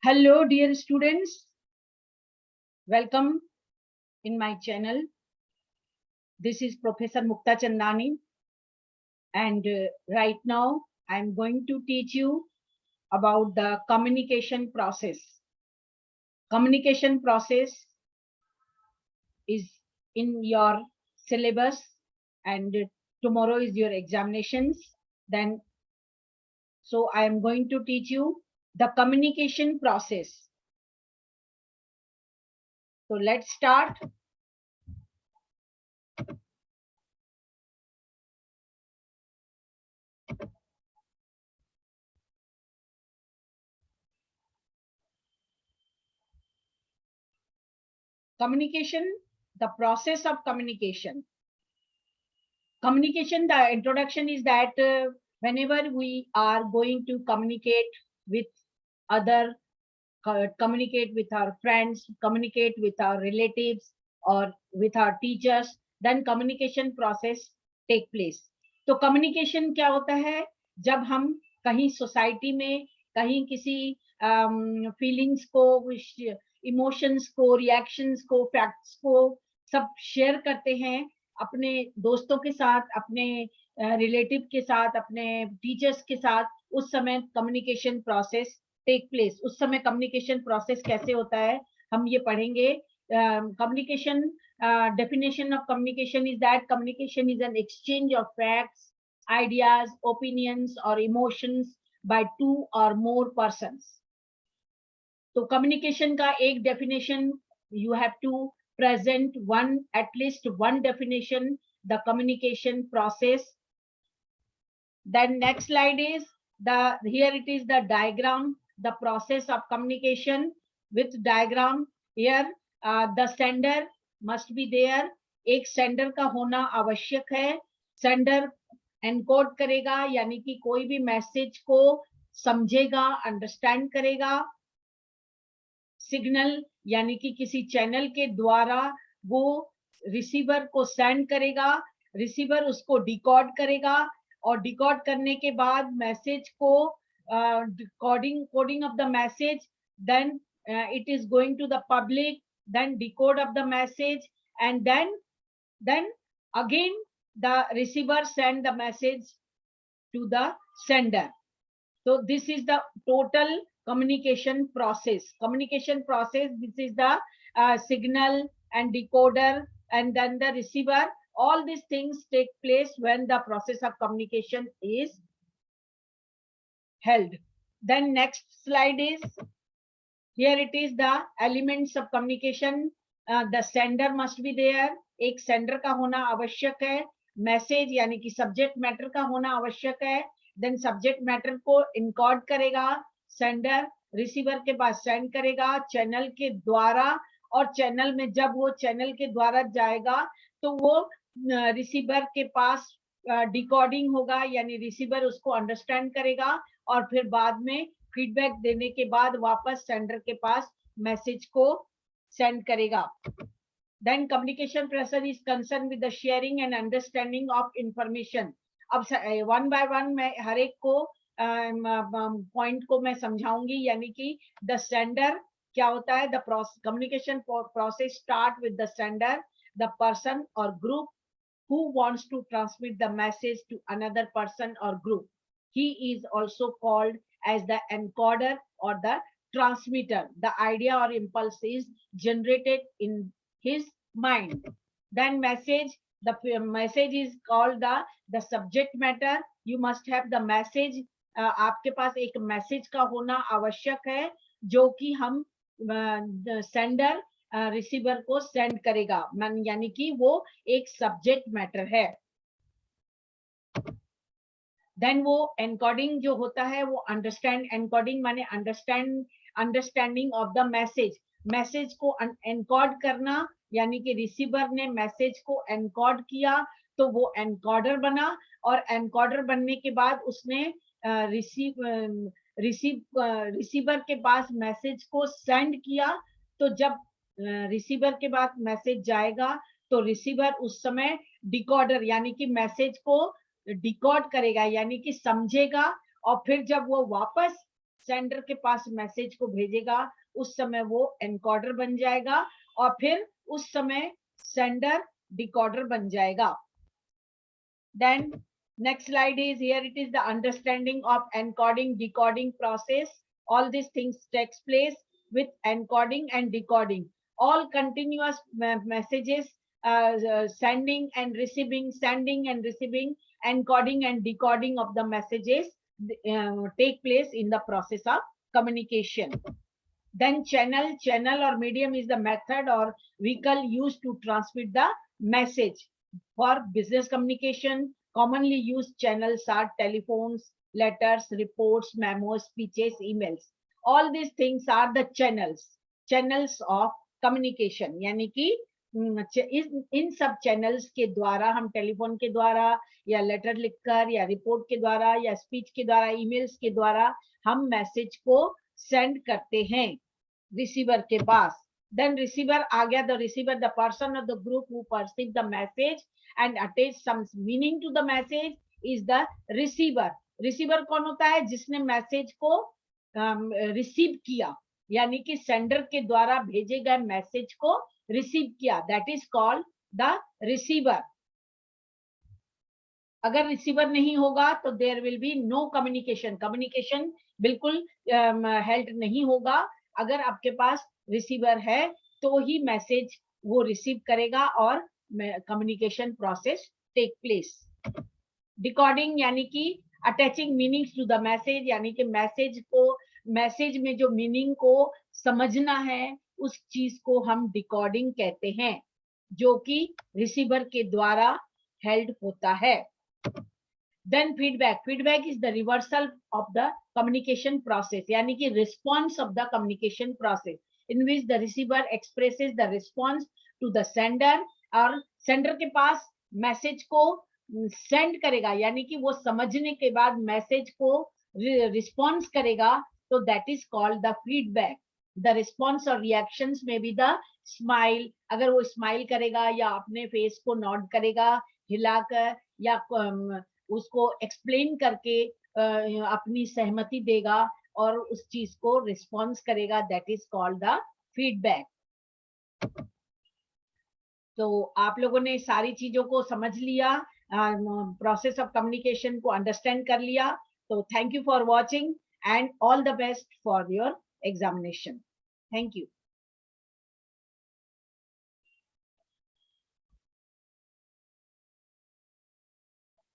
Hello, dear students. Welcome in my channel. This is Professor Mukta Chandani, and right now I'm going to teach you about the communication process. Communication process is in your syllabus, and tomorrow is your examinations. Then, so I am going to teach you the communication process. So let's start. Communication, the process of communication. Communication, the introduction is that whenever we are going to communicate with other, communicate with our friends, communicate with our relatives or with our teachers, then communication process take place. तो communication क्या होता है? जब हम कहीं society में कहीं किसी फीलिंग्स को, इमोशंस को, रिएक्शंस को, फैक्ट्स को सब शेयर करते हैं अपने दोस्तों के साथ, अपने रिलेटिव के साथ, अपने टीचर्स के साथ, उस समय कम्युनिकेशन प्रोसेस टेक प्लेस. उस समय कम्युनिकेशन प्रोसेस कैसे होता है हम ये पढ़ेंगे. Communication definition of communication is that communication is an exchange of facts, ideas, opinions or emotions by two or more persons. तो कम्युनिकेशन का एक definition, you have to present one, at least one definition, the communication process. Then next slide is here it is the diagram, the process of communication with diagram. Here the sender must be there. एक sender का होना आवश्यक है. Sender encode करेगा, यानी कि कोई भी मैसेज को समझेगा, अंडरस्टैंड करेगा. सिग्नल यानी कि किसी चैनल के द्वारा वो रिसीवर को सेंड करेगा, रिसीवर उसको डिकोड करेगा और डिकोड करने के बाद मैसेज को coding of the message, then it is going to the public, then decode of the message, and then again the receiver send the message to the sender. So this is the total communication process. Communication process, this is the signal and decoder and then the receiver. All these things take place when the process of communication is held. Then next slide is, here it is the elements of communication. The sender must be there. एक sender का होना आवश्यक है. Message यानी कि subject matter का होना आवश्यक है. देन सब्जेक्ट मैटर को इनकोड करेगा सेंडर, रिसीवर के पास सेंड करेगा चैनल के द्वारा, और चैनल में जब वो चैनल के द्वारा जाएगा तो वो रिसीवर के पास डिकोडिंग होगा, यानी रिसीवर उसको अंडरस्टैंड करेगा और फिर बाद में फीडबैक देने के बाद वापस सेंडर के पास मैसेज को सेंड करेगा. Then communication process is concerned with the sharing and understanding of information. अब वन बाय वन मैं हर एक को पॉइंट को मैं समझाऊंगी. यानी कि द सेंडर क्या होता है. The communication process start with the sender, the person और group who wants to transmit the message to another person or group. He is also called as the encoder or the transmitter. The idea or impulse is generated in his mind. Then message, the message is called the subject matter. You must have the message. आपके पास एक message का होना आवश्यक है जो कि हम sender receiver को सेंड करेगा, यानी कि वो एक सब्जेक्ट मैटर है. देन वो एनकोडिंग जो होता है वो अंडरस्टैंड, एनकोडिंग माने understanding of the message. Message को एनकोड करना, यानी कि रिसीवर ने मैसेज को एनकोड किया तो वो एनकोडर बना, और एनकोडर बनने के बाद उसने रिसीवर के पास मैसेज को सेंड किया. तो जब रिसीवर के पास मैसेज जाएगा तो रिसीवर उस समय डिकोडर यानी कि मैसेज को डिकोड करेगा, यानी कि समझेगा, और फिर जब वो वापस सेंडर के पास मैसेज को भेजेगा उस समय वो एनकोडर बन जाएगा और फिर उस समय सेंडर डिकोडर बन जाएगा. Then next slide is here. It is the understanding of encoding decoding process. All these things takes place with encoding and decoding. All continuous messages sending and receiving, encoding and decoding of the messages take place in the process of communication. Then channel or medium is the method or vehicle used to transmit the message. For business communication, commonly used channels are telephones, letters, reports, memos, speeches, emails. All these things are the channels of communication. यानी कि इन सब channels के द्वारा हम telephone के द्वारा या letter लिखकर या रिपोर्ट के द्वारा या स्पीच के द्वारा, ईमेल्स के द्वारा हम मैसेज को सेंड करते हैं रिसीवर के पास. Then receiver आ गया. The receiver, the person or the group who perceive the message and attach some meaning to the message is the receiver. Receiver कौन होता है? जिसने मैसेज को रिसीव किया, यानी कि सेंडर के द्वारा भेजे गए मैसेज को रिसीव किया. That is called the receiver. अगर रिसीवर नहीं होगा तो there will be no communication. Communication बिल्कुल हेल्ड नहीं होगा. अगर आपके पास रिसीवर है तो ही मैसेज वो रिसीव करेगा और communication process take place. Decoding यानी कि attaching meanings to the message, यानी कि मैसेज में जो मीनिंग को समझना है उस चीज को हम डिकोडिंग कहते हैं, जो कि रिसीवर के द्वारा हेल्ड होता है. Then feedback is the reversal of the communication process, यानी कि response of the communication process in which the receiver expresses the response to the sender. और sender के पास मैसेज को सेंड करेगा, यानी कि वो समझने के बाद मैसेज को रिस्पॉन्स करेगा, तो that is called the feedback. The response और रिएक्शंस में भी द स्माइल, अगर वो स्माइल करेगा या अपने फेस को नॉड करेगा हिलाकर या उसको एक्सप्लेन करके अपनी सहमति देगा और उस चीज को रिस्पॉन्स करेगा, that is called the feedback. तो आप लोगों ने सारी चीजों को समझ लिया, प्रोसेस ऑफ कम्युनिकेशन को अंडरस्टैंड कर लिया. तो thank you for watching and all the best for your examination. Thank you.